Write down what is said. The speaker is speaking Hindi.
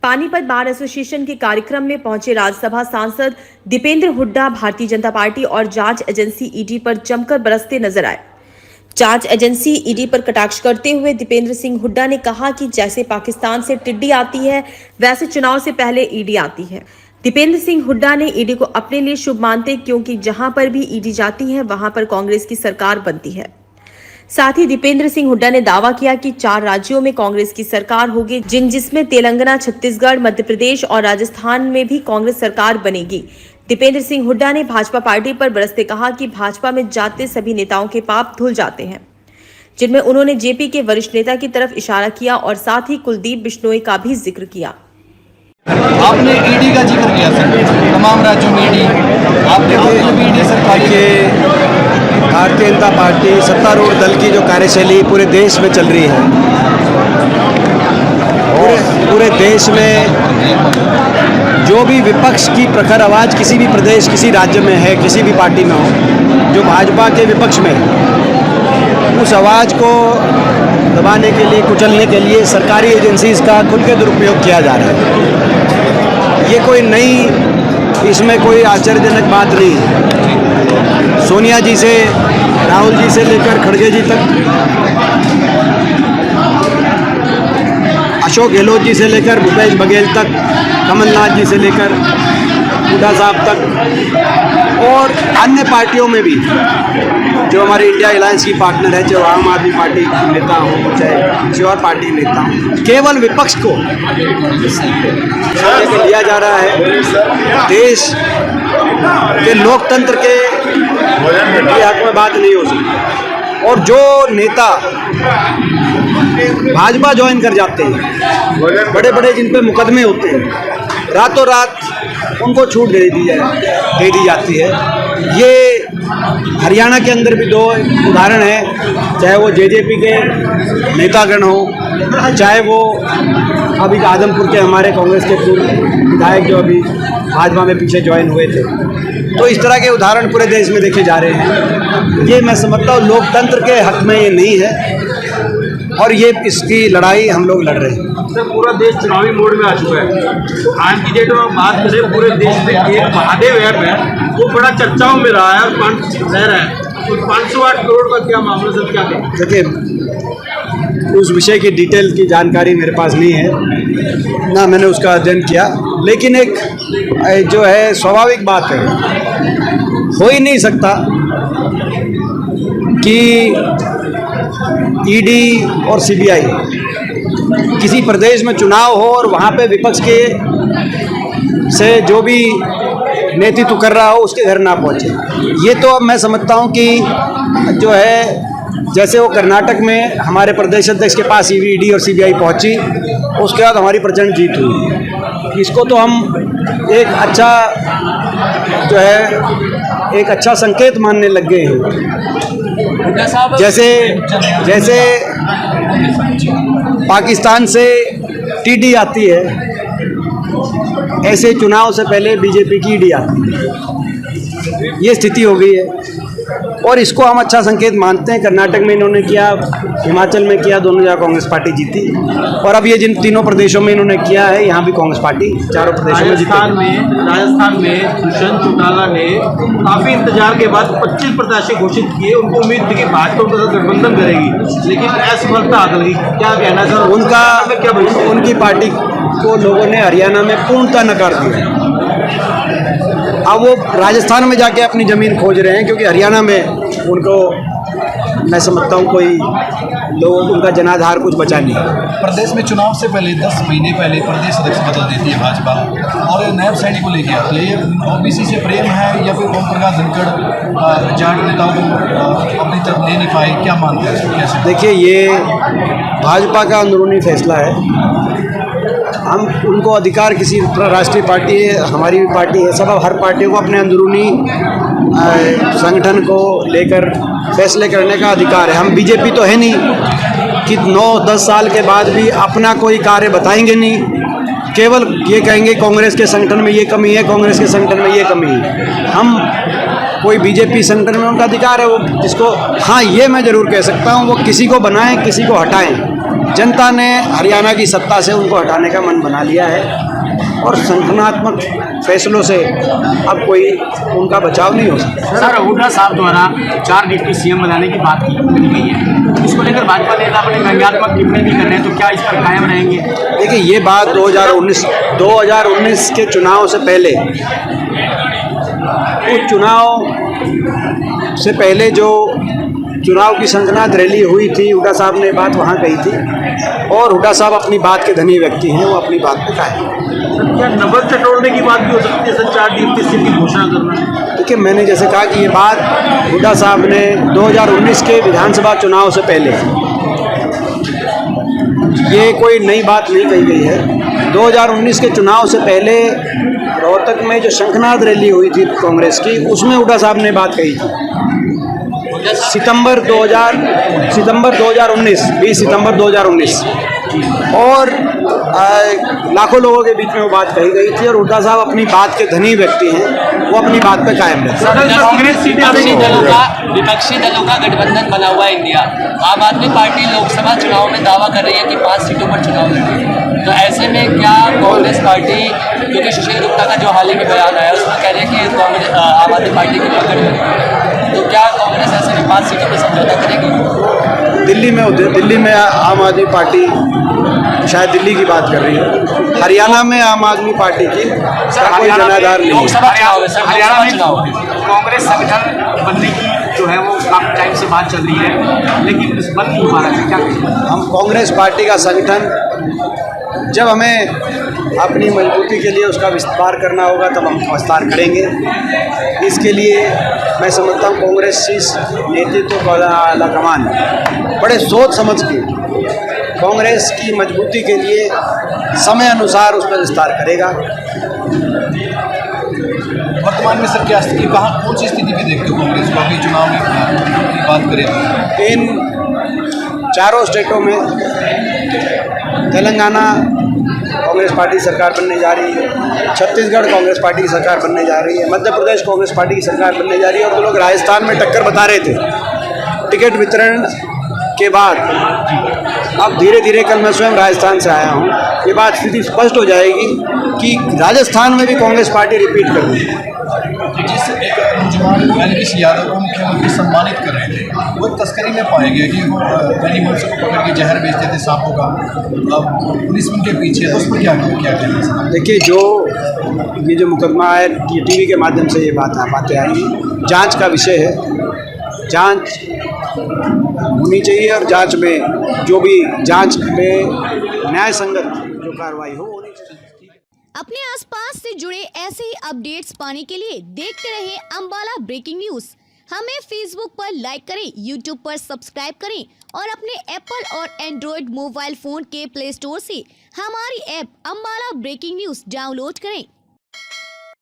पानीपत बार एसोसिएशन के कार्यक्रम में पहुंचे राज्यसभा सांसद दीपेंद्र हुड्डा भारतीय जनता पार्टी और जांच एजेंसी ईडी पर जमकर बरसते नजर आए। जांच एजेंसी ईडी पर कटाक्ष करते हुए दीपेंद्र सिंह हुड्डा ने कहा कि जैसे पाकिस्तान से टिड्डी आती है वैसे चुनाव से पहले ईडी आती है। दीपेंद्र सिंह हुड्डा ने ईडी को अपने लिए शुभ मानते क्योंकि जहां पर भी ईडी जाती है वहां पर कांग्रेस की सरकार बनती है। साथ ही दीपेंद्र सिंह हुड्डा ने दावा किया कि 4 राज्यों में कांग्रेस की सरकार होगी, जिसमें तेलंगाना, छत्तीसगढ़, मध्य प्रदेश और राजस्थान में भी कांग्रेस सरकार बनेगी। दीपेंद्र सिंह हुड्डा ने भाजपा पार्टी पर बरसते कहा कि भाजपा में जाते सभी नेताओं के पाप धुल जाते हैं, जिनमें उन्होंने जेपी के वरिष्ठ नेता की तरफ इशारा किया और साथ ही कुलदीप बिश्नोई का भी जिक्र किया। आपने ईडी का जिक्र किया सर, तमाम राज्यों में ईडी, आपने ईडी सरकार के भारतीय जनता पार्टी सत्तारूढ़ दल की जो कार्यशैली पूरे देश में चल रही है, पूरे देश में जो भी विपक्ष की प्रखर आवाज़ किसी भी प्रदेश, किसी राज्य में है, किसी भी पार्टी में हो, जो भाजपा के विपक्ष में है, उस आवाज़ को दबाने के लिए, कुचलने के लिए सरकारी एजेंसीज का खुद के दुरुपयोग किया जा रहा है। ये कोई नई, इसमें कोई आश्चर्यजनक बात नहीं है। सोनिया जी से, राहुल जी से लेकर खड़गे जी तक, अशोक गहलोत जी से लेकर भूपेश बघेल तक, कमलनाथ जी से लेकर हुड्डा साहब तक, और अन्य पार्टियों में भी जो हमारे इंडिया अलायंस की पार्टनर है, चाहे आम आदमी पार्टी की नेता हो, चाहे किसी और पार्टी नेता हो, केवल विपक्ष को लिया जा रहा है। देश के लोकतंत्र के हक में बात नहीं हो सकती। और जो नेता भाजपा ज्वाइन कर जाते हैं, बड़े बड़े जिन पे मुकदमे होते हैं, रातों रात उनको छूट दे दी जाती है। ये हरियाणा के अंदर भी 2 उदाहरण हैं, चाहे वो जेजेपी के नेतागण हो, चाहे वो अभी आदमपुर के हमारे कांग्रेस के पूर्व विधायक जो अभी भाजपा में पीछे ज्वाइन हुए थे। तो इस तरह के उदाहरण पूरे देश में देखे जा रहे हैं। ये मैं समझता हूँ लोकतंत्र के हक में ये नहीं है, और ये इसकी लड़ाई हम लोग लड़ रहे हैं। सर, पूरा देश चुनावी मोड में आ चुका है। तो आज की डेट में बात करें, पूरे देश में एक महादेव ऐप है, वो बड़ा चर्चाओं में रहा है और रह रहा है। तो 508 करोड़ का क्या मामला सर, क्या कहें? देखिए, उस विषय की डिटेल की जानकारी मेरे पास नहीं है, ना मैंने उसका अध्ययन किया, लेकिन एक जो है स्वाभाविक बात है, हो ही नहीं सकता कि ईडी और सीबीआई किसी प्रदेश में चुनाव हो और वहाँ पे विपक्ष के से जो भी नेतृत्व कर रहा हो उसके घर ना पहुँचे। ये तो अब मैं समझता हूँ कि जो है, जैसे वो कर्नाटक में हमारे प्रदेश अध्यक्ष के पास ईडी और सीबीआई पहुँची, उसके बाद हमारी प्रचंड जीत हुई। इसको तो हम एक अच्छा जो है, एक अच्छा संकेत मानने लग गए हैं। जैसे पाकिस्तान से टीडी आती है, ऐसे चुनाव से पहले बीजेपी की ईडी आती है। ये स्थिति हो गई है और इसको हम अच्छा संकेत मानते हैं। कर्नाटक में इन्होंने किया, हिमाचल में किया, दोनों जगह कांग्रेस पार्टी जीती, और अब ये जिन 3 प्रदेशों में इन्होंने किया है, यहाँ भी कांग्रेस पार्टी 4 प्रदेशों में जीती। राजस्थान में दुष्यंत चौटाला ने काफ़ी इंतजार के बाद 25 प्रत्याशी घोषित किए। उनको उम्मीद थी कि भाजपा उनका गठबंधन करेगी, लेकिन असफलता हासिल हुई। क्या कहना सर उनकी पार्टी को लोगों ने हरियाणा में पूर्णतः नकार दिया। अब वो राजस्थान में जाके अपनी ज़मीन खोज रहे हैं, क्योंकि हरियाणा में उनको, मैं समझता हूँ, कोई लोग, उनका जनाधार कुछ बचा नहीं। प्रदेश में चुनाव से पहले 10 महीने पहले प्रदेश अध्यक्ष बदल देती है भाजपा, और नैब सैनी को लेके आती है। ये ओबीसी से प्रेम है या फिर ओम प्रकाश धनखड़ जाट नेताओं को अपनी तरफ ले नहीं पाए, क्या मानते हैं कैसे? देखिए, ये भाजपा का अंदरूनी फैसला है। हम उनको अधिकार, किसी राष्ट्रीय पार्टी है, हमारी भी पार्टी है, सब हर पार्टियों को अपने अंदरूनी संगठन को लेकर फैसले करने का अधिकार है। हम बीजेपी तो है नहीं कि 9-10 साल के बाद भी अपना कोई कार्य बताएंगे नहीं, केवल ये कहेंगे कांग्रेस के संगठन में ये कमी है, कांग्रेस के संगठन में ये कमी है। हम कोई बीजेपी संगठन में उनका अधिकार है, वो जिसको, हाँ ये मैं ज़रूर कह सकता हूँ, वो किसी को बनाएं, किसी को हटाएं, जनता ने हरियाणा की सत्ता से उनको हटाने का मन बना लिया है और संगठनात्मक फैसलों से अब कोई उनका बचाव नहीं हो सकता। सर, हुड्डा साहब द्वारा 4 डिप्टी सीएम बनाने की बात की गई है, इसको लेकर भाजपा नेता अपनी व्यंग्यात्मक टिप्पणी भी कर रहे हैं, तो क्या इस पर कायम रहेंगे? देखिए, ये बात 2019 के चुनाव से पहले, उस चुनाव से पहले जो चुनाव की संगनाथ रैली हुई थी, हुड्डा साहब ने बात वहाँ कही थी और हुड्डा साहब अपनी बात के धनी व्यक्ति हैं, वो अपनी बात पे कायम हैं। क्या नब्बे टटोलने की बात भी हो सकती है सर, 4 डिप्टी सीएम की घोषणा करना? देखिए, मैंने जैसे कहा कि ये बात हुड्डा साहब ने 2019 के विधानसभा चुनाव से पहले, ये कोई नई बात नहीं कही गई है। 2019 के चुनाव से पहले रोहतक में जो शंखनाद रैली हुई थी कांग्रेस की, उसमें हुड्डा साहब ने बात कही थी। सितंबर 2019 20 सितंबर 2019 और लाखों लोगों के बीच में वो बात कही गई थी और हुड्डा साहब अपनी बात के धनी व्यक्ति हैं, वो अपनी बात पे कायम रहते हैं। विपक्षी दलों का गठबंधन बना हुआ है इंडिया। आम आदमी पार्टी लोकसभा चुनाव में दावा कर रही है कि 5 सीटों पर चुनाव लड़ेगी, तो ऐसे में क्या कांग्रेस पार्टी, क्योंकि सुशील गुप्ता का जो हाल ही में बयान आया उसमें कह रहे हैं कि कांग्रेस आम आदमी पार्टी की पकड़ है, तो क्या कांग्रेस ऐसे में 5 सीटों पर समझौता करेगी? दिल्ली में आम आदमी पार्टी, शायद दिल्ली की बात कर रही है, हरियाणा में आम आदमी पार्टी की कोई जनाधार नहीं है। हरियाणा में कांग्रेस संगठन बनने की जो है वो काफी टाइम से बात चल रही है, लेकिन बन नहीं पा रहा है, क्या करें? हम कांग्रेस पार्टी का संगठन, जब हमें अपनी मजबूती के लिए उसका विस्तार करना होगा तब हम विस्तार करेंगे। इसके लिए मैं समझता हूँ कांग्रेस शीर्ष नेतृत्व का आला कमान बड़े सोच समझ के कांग्रेस की मजबूती के लिए समय अनुसार उसका विस्तार करेगा। वर्तमान में सर क्या स्थिति, कहाँ कौन सी स्थिति में देखते हो कांग्रेस को अभी चुनाव में की बात करें? इन चारों स्टेटों में तेलंगाना कांग्रेस पार्टी सरकार बनने जा रही है, छत्तीसगढ़ कांग्रेस पार्टी की सरकार बनने जा रही है, मध्य प्रदेश कांग्रेस पार्टी की सरकार बनने जा रही है और तो लोग राजस्थान में टक्कर बता रहे थे। टिकट वितरण के बाद अब धीरे धीरे, कल मैं स्वयं राजस्थान से आया हूँ, ये बात स्थिति स्पष्ट हो जाएगी कि राजस्थान में भी कांग्रेस पार्टी रिपीट कर रही है। जिस एक नौजवान एलवीस यादव को मुख्यमंत्री सम्मानित कर रहे थे, वो तस्करी में पाए गए कि वो एनिमल्स को पकड़ के जहर बेचते थे, सांपों का। अब पुलिस उनके पीछे है, तो उस पर क्या कहना है? देखिए, ये जो मुकदमा है, ये टीवी के माध्यम से ये बातें आई, जांच का विषय है, जांच होनी चाहिए और जांच में जो भी जांच में न्याय संगत जो कार्रवाई हो होनी चाहिए। अपने आसपास से जुड़े ऐसे ही अपडेट्स पाने के लिए देखते रहिए अंबाला ब्रेकिंग न्यूज। हमें फेसबुक पर लाइक करें, यूट्यूब पर सब्सक्राइब करें और अपने एप्पल और एंड्रॉयड मोबाइल फोन के प्ले स्टोर से हमारी app Ambala breaking news download करें।